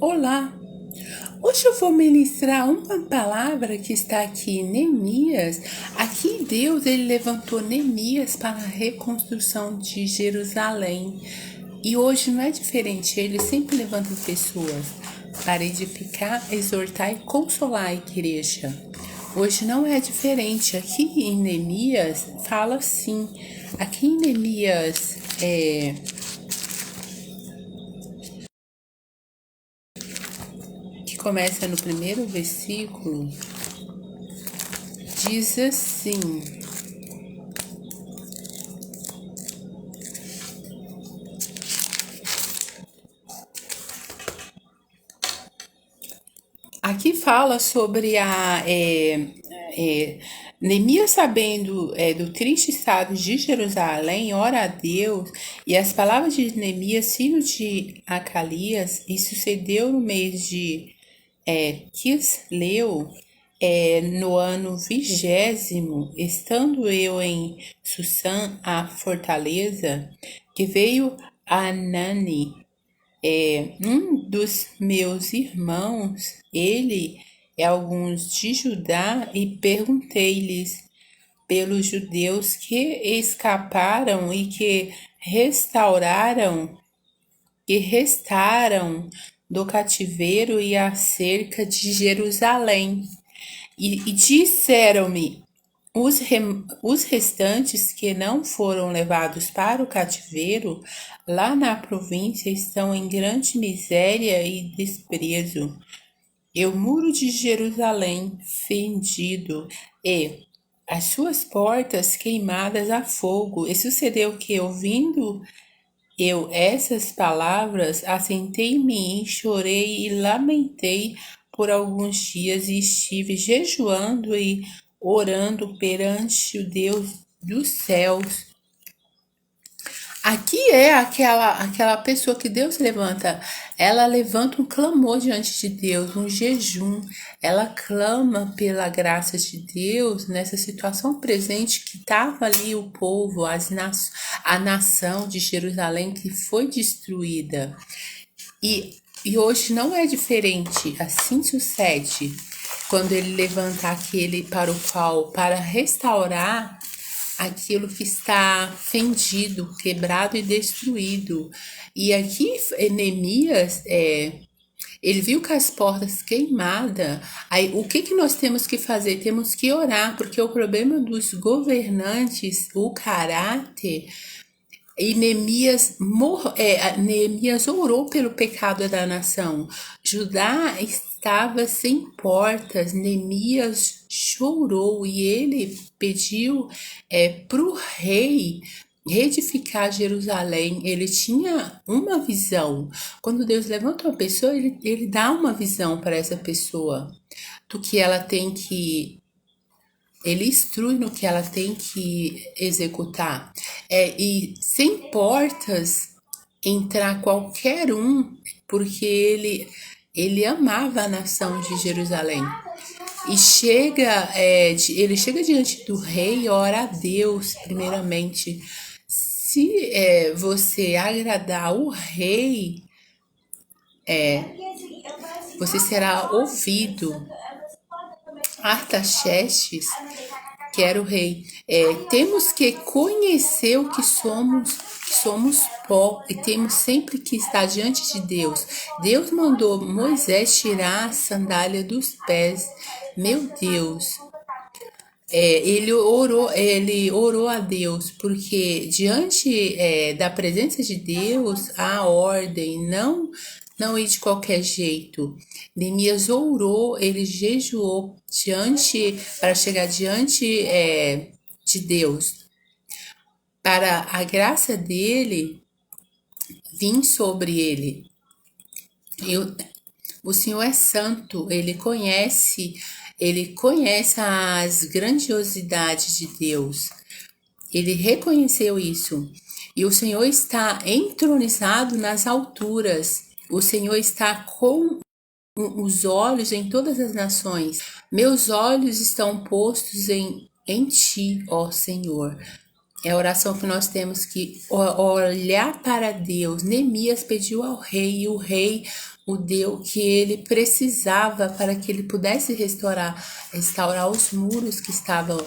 Olá! Hoje eu vou ministrar uma palavra que está aqui em Neemias. Aqui Deus ele levantou Neemias para a reconstrução de Jerusalém. E hoje não é diferente, ele sempre levanta pessoas para edificar, exortar e consolar a igreja. Hoje não é diferente. Aqui em Neemias fala assim. Aqui em Neemias que começa no primeiro versículo, diz assim: aqui fala sobre Neemias, sabendo do triste estado de Jerusalém, ora a Deus, e as palavras de Neemias, filho de Acalias, e sucedeu no mês de Quisleu, no ano 20º, estando eu em Susã, a fortaleza, que veio Anani, um dos meus irmãos, ele é alguns de Judá, e perguntei-lhes pelos judeus que escaparam e que restaram do cativeiro e acerca de Jerusalém. E disseram-me: os restantes que não foram levados para o cativeiro, lá na província, estão em grande miséria e desprezo. E o muro de Jerusalém fendido, e as suas portas queimadas a fogo. E sucedeu que, ouvindo eu essas palavras, assentei em mim, chorei e lamentei por alguns dias, e estive jejuando e orando perante o Deus dos céus. Aqui é aquela pessoa que Deus levanta. Ela levanta um clamor diante de Deus, um jejum. Ela clama pela graça de Deus nessa situação presente que estava ali o povo, a nação de Jerusalém que foi destruída. E hoje não é diferente. Assim sucede quando ele levanta aquele para restaurar aquilo que está fendido, quebrado e destruído. E aqui Neemias, ele viu que as portas queimadas. Aí o que nós temos que fazer? Temos que orar, porque o problema dos governantes, o caráter. E Neemias orou pelo pecado da nação. Judá estava sem portas. Neemias chorou e ele pediu para o rei reedificar Jerusalém. Ele tinha uma visão. Quando Deus levanta uma pessoa, ele dá uma visão para essa pessoa do que ela tem que ele instrui no que ela tem que executar. E sem portas entrar qualquer um, porque ele amava a nação de Jerusalém. E ele chega diante do rei e ora a Deus, primeiramente. Se você agradar o rei, você será ouvido. Artaxerxes, que era o rei, temos que conhecer o que somos pó, e temos sempre que estar diante de Deus. Deus mandou Moisés tirar a sandália dos pés. Meu Deus, ele orou a Deus, porque diante da presença de Deus há ordem, não ir de qualquer jeito. Neemias orou, ele jejuou para chegar diante de Deus, para a graça dele vir sobre ele. E o Senhor é santo, ele conhece as grandiosidades de Deus. Ele reconheceu isso. E o Senhor está entronizado nas alturas. O Senhor está com os olhos em todas as nações. Meus olhos estão postos em ti, ó Senhor. É a oração que nós temos que olhar para Deus. Neemias pediu ao rei e o rei o deu que ele precisava para que ele pudesse restaurar os muros que estavam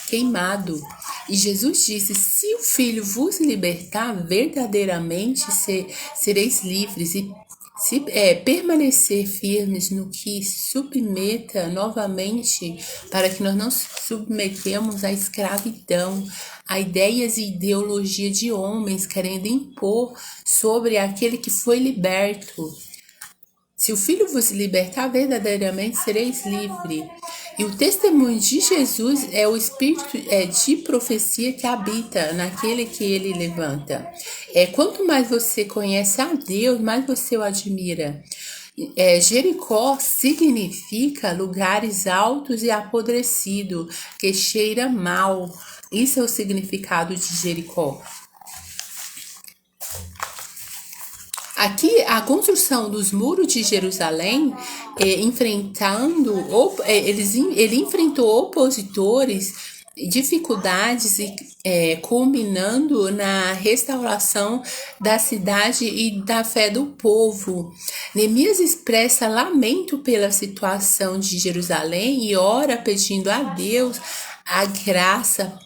queimados. E Jesus disse: se o Filho vos libertar, verdadeiramente sereis livres. E se permanecer firmes no que submeta novamente, para que nós não submetemos à escravidão, a ideias e ideologia de homens querendo impor sobre aquele que foi liberto. Se o Filho vos libertar, verdadeiramente sereis livres. E o testemunho de Jesus é o espírito de profecia que habita naquele que ele levanta. Quanto mais você conhece a Deus, mais você o admira. Jericó significa lugares altos e apodrecidos, que cheira mal. Isso é o significado de Jericó. Aqui, a construção dos muros de Jerusalém, ele enfrentou opositores, dificuldades e culminando na restauração da cidade e da fé do povo. Neemias expressa lamento pela situação de Jerusalém e ora pedindo a Deus a graça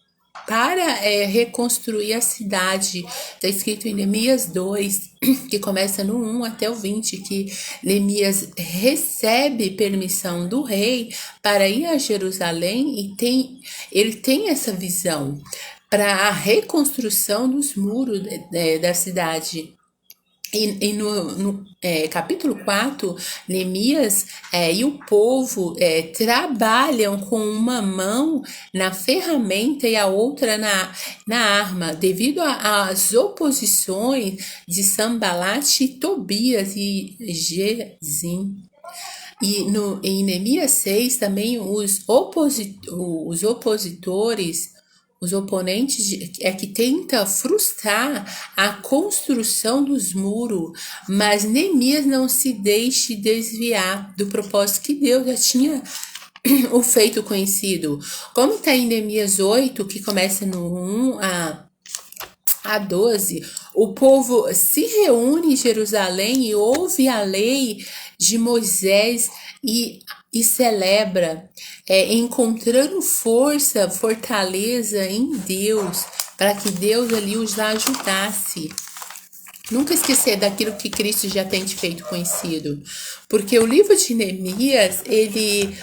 para reconstruir a cidade. Está escrito em Neemias 2, que começa no 1 até o 20, que Neemias recebe permissão do rei para ir a Jerusalém e ele tem essa visão para a reconstrução dos muros da cidade. E no capítulo 4, Neemias e o povo trabalham com uma mão na ferramenta e a outra na arma, devido às oposições de Sambalat, Tobias e Gesem. E em Neemias 6 também os opositores, os oponentes que tenta frustrar a construção dos muros, mas Neemias não se deixe desviar do propósito que Deus já tinha o feito conhecido. Como está em Neemias 8, que começa no 1 a 12, o povo se reúne em Jerusalém e ouve a lei de Moisés e celebra, encontrando fortaleza em Deus, para que Deus ali os ajudasse. Nunca esquecer daquilo que Cristo já tem te feito conhecido. Porque o livro de Neemias, ele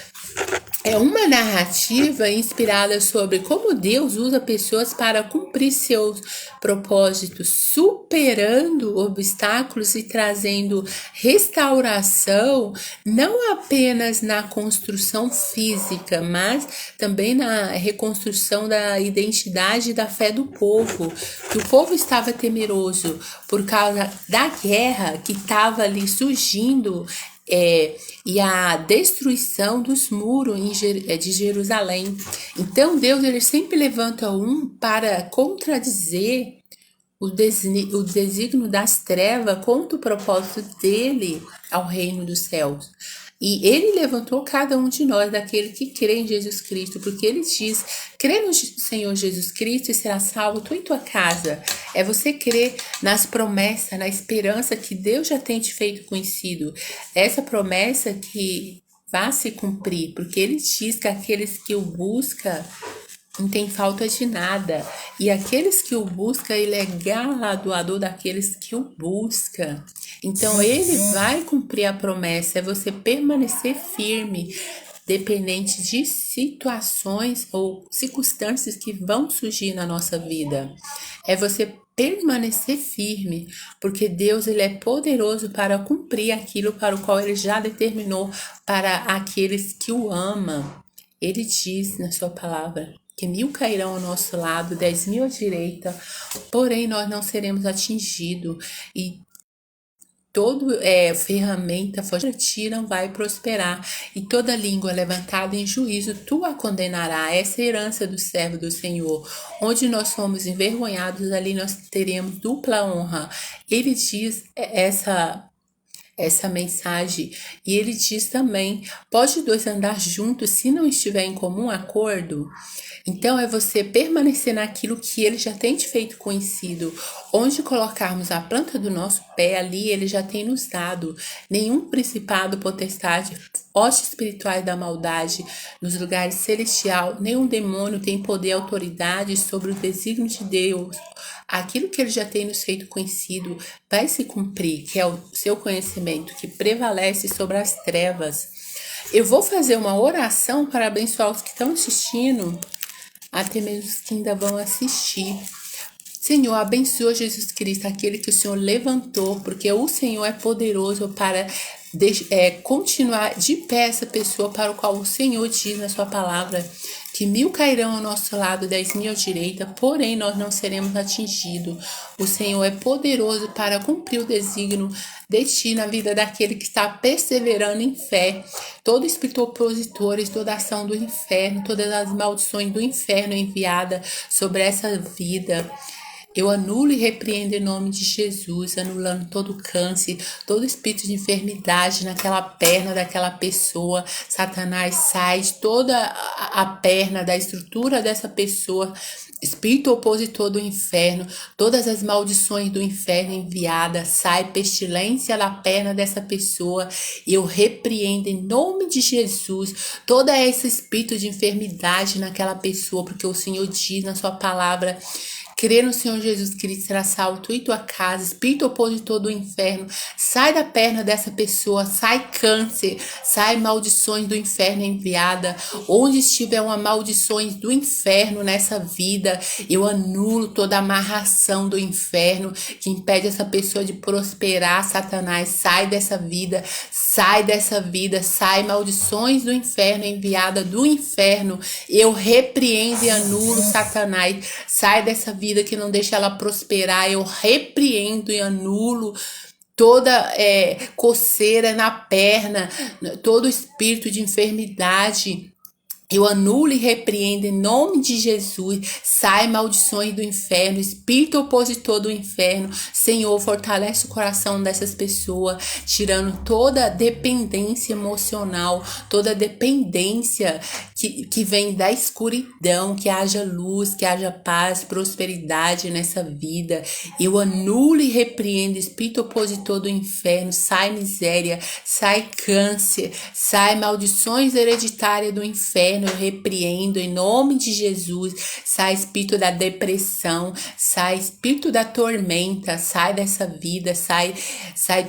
é uma narrativa inspirada sobre como Deus usa pessoas para cumprir seus propósitos, superando obstáculos e trazendo restauração, não apenas na construção física, mas também na reconstrução da identidade e da fé do povo. Que o povo estava temeroso por causa da guerra que estava ali surgindo, e a destruição dos muros de Jerusalém. Então Deus ele sempre levanta um para contradizer o desígnio das trevas contra o propósito dele ao reino dos céus. E ele levantou cada um de nós, daquele que crê em Jesus Cristo, porque ele diz: crê no Senhor Jesus Cristo e será salvo tu e tua casa. É você crer nas promessas, na esperança que Deus já tem te feito conhecido. Essa promessa que vai se cumprir, porque ele diz que aqueles que o buscam não tem falta de nada. E aqueles que o buscam, ele é galardoador daqueles que o buscam. Então, ele vai cumprir a promessa. É você permanecer firme, dependente de situações ou circunstâncias que vão surgir na nossa vida. É você permanecer firme, porque Deus ele é poderoso para cumprir aquilo para o qual ele já determinou para aqueles que o amam. Ele diz na sua palavra que 1000 cairão ao nosso lado, 10.000 à direita, porém nós não seremos atingidos. E toda ferramenta forte ti não vai prosperar, e toda língua levantada em juízo tu a condenará. Essa é a herança do servo do Senhor. Onde nós somos envergonhados, ali nós teremos dupla honra. Ele diz essa mensagem. E ele diz também: pode dois andar juntos se não estiver em comum acordo? Então é você permanecer naquilo que ele já tem te feito conhecido. Onde colocarmos a planta do nosso pé, ali ele já tem nos dado. Nenhum principado, potestade, hostes espirituais da maldade nos lugares celestial, nenhum demônio tem poder e autoridade sobre o desígnio de Deus. Aquilo que ele já tem nos feito conhecido vai se cumprir, que é o seu conhecimento, que prevalece sobre as trevas. Eu vou fazer uma oração para abençoar os que estão assistindo, até mesmo os que ainda vão assistir. Senhor, abençoa Jesus Cristo, aquele que o Senhor levantou, porque o Senhor é poderoso para continuar de pé essa pessoa para o qual o Senhor diz na sua palavra que 1000 cairão ao nosso lado, 10.000 à direita, porém nós não seremos atingidos. O Senhor é poderoso para cumprir o desígnio de ti na vida daquele que está perseverando em fé. Todo espírito opositor, toda ação do inferno, todas as maldições do inferno enviada sobre essa vida, eu anulo e repreendo em nome de Jesus, anulando todo câncer, todo espírito de enfermidade naquela perna daquela pessoa. Satanás, sai de toda a perna, da estrutura dessa pessoa. Espírito opositor do inferno, todas as maldições do inferno enviadas, sai pestilência da perna dessa pessoa. Eu repreendo em nome de Jesus todo esse espírito de enfermidade naquela pessoa, porque o Senhor diz na sua palavra: crer no Senhor Jesus Cristo será salvo, tu e tua casa. Espírito opositor do inferno, sai da perna dessa pessoa, sai câncer, sai maldições do inferno enviada. Onde estiver uma maldições do inferno nessa vida, eu anulo toda amarração do inferno que impede essa pessoa de prosperar. Satanás, sai dessa vida, sai dessa vida, sai maldições do inferno enviada do inferno. Eu repreendo e anulo Satanás, sai dessa vida que não deixa ela prosperar. Eu repreendo e anulo toda coceira na perna, todo espírito de enfermidade. Eu anulo e repreendo em nome de Jesus. Sai maldições do inferno, espírito opositor do inferno. Senhor, fortalece o coração dessas pessoas, tirando toda dependência emocional, toda dependência que vem da escuridão. Que haja luz, que haja paz, prosperidade nessa vida. Eu anulo e repreendo espírito opositor do inferno. Sai miséria, sai câncer, sai maldições hereditárias do inferno. Eu repreendo em nome de Jesus. Sai espírito da depressão, sai espírito da tormenta, sai dessa vida, sai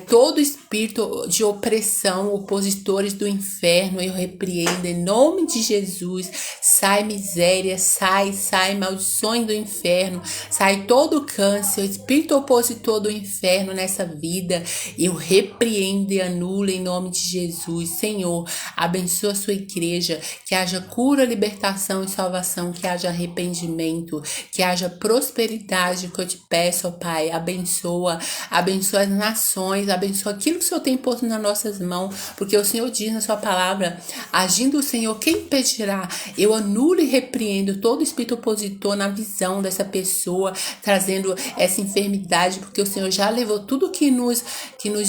todo espírito de opressão, opositores do inferno. Eu repreendo em nome de Jesus. Sai miséria, sai maldições do inferno, sai todo câncer, espírito opositor do inferno nessa vida. Eu repreendo e anulo em nome de Jesus. Senhor, abençoa a sua igreja, que haja cura, libertação e salvação, que haja arrependimento, que haja prosperidade, que eu te peço, ó Pai. Abençoa as nações, abençoa aquilo que o Senhor tem posto nas nossas mãos, porque o Senhor diz na sua palavra: agindo o Senhor, quem impedirá? Eu anulo e repreendo todo espírito opositor na visão dessa pessoa, trazendo essa enfermidade, porque o Senhor já levou tudo que nos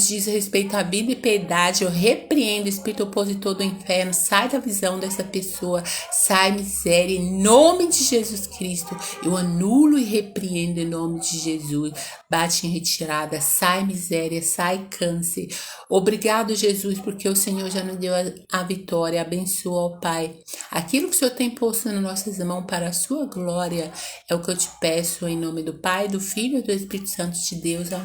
diz respeito à vida e piedade. Eu repreendo o espírito opositor do inferno, sai da visão dessa pessoa, sai miséria em nome de Jesus Cristo. Eu anulo e repreendo em nome de Jesus. Bate em retirada, sai miséria, sai câncer. Obrigado, Jesus, porque o Senhor já nos deu a vitória. Abençoa, ó Pai, aquilo que o Senhor tem posto nas nossas mãos para a sua glória. É o que eu te peço em nome do Pai, do Filho e do Espírito Santo de Deus.